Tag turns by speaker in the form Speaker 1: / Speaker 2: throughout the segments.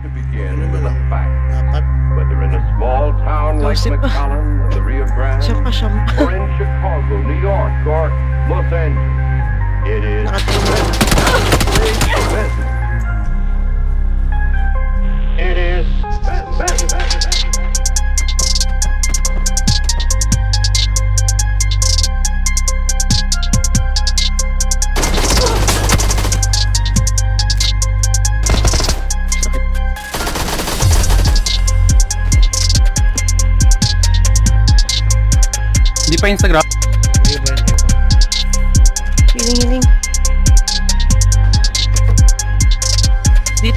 Speaker 1: to begin with a fact.
Speaker 2: Dapat.
Speaker 1: Whether in a small town like
Speaker 3: Gossip pa.
Speaker 1: McAllen or the Rio Grande,
Speaker 3: Siya pa.
Speaker 1: or in Chicago, New York, or Los Angeles, it is
Speaker 3: Nakatingin.
Speaker 1: business. It is business.
Speaker 4: Hindi pa Instagram.
Speaker 2: Hindi ba, hindi ba?
Speaker 3: Hiling.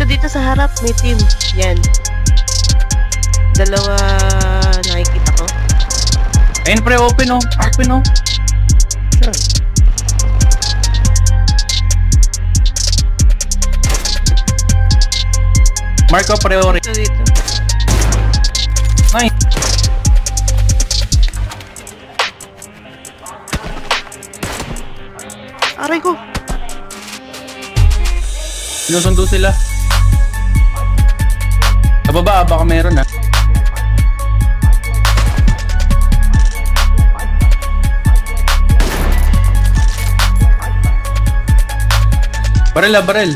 Speaker 3: Dito sa harap may team. Yan. Dalawa nakikita ko.
Speaker 4: Ayun pre, open oh. Open oh.
Speaker 2: Saan?
Speaker 4: Marco Priori.
Speaker 3: Dito.
Speaker 4: Nice.
Speaker 3: Aray ko.
Speaker 4: Sinusundo sila. Sa baba, baka meron na. Barel.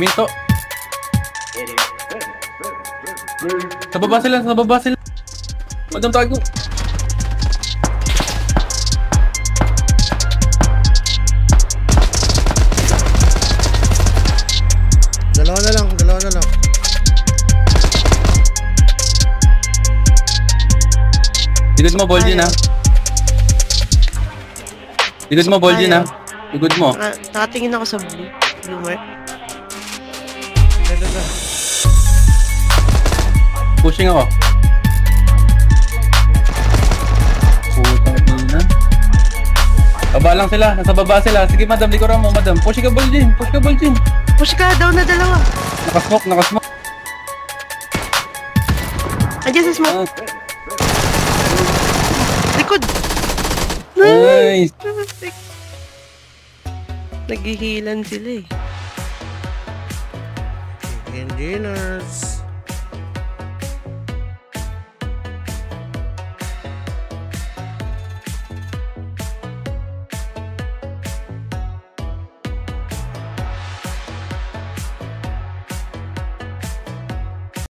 Speaker 4: Minto. Sa baba sila. Madam tago.
Speaker 2: Dalawa na lang.
Speaker 4: Igod mo, Boldin ha. Igod mo, Boldin ha. Igod mo.
Speaker 3: Nakatingin ako sa bloomer.
Speaker 2: Dada.
Speaker 4: Pushing ako. Putang ina. Baba lang sila. Nasa baba sila. Sige madam, likuran mo madam. Push ka, Boldin.
Speaker 3: Push ka, down na dalawa.
Speaker 4: Nakasmoke.
Speaker 3: Andiyan sa smoke. Likod.
Speaker 4: Nice.
Speaker 3: Naghihilan sila eh.
Speaker 2: Chicken dinners.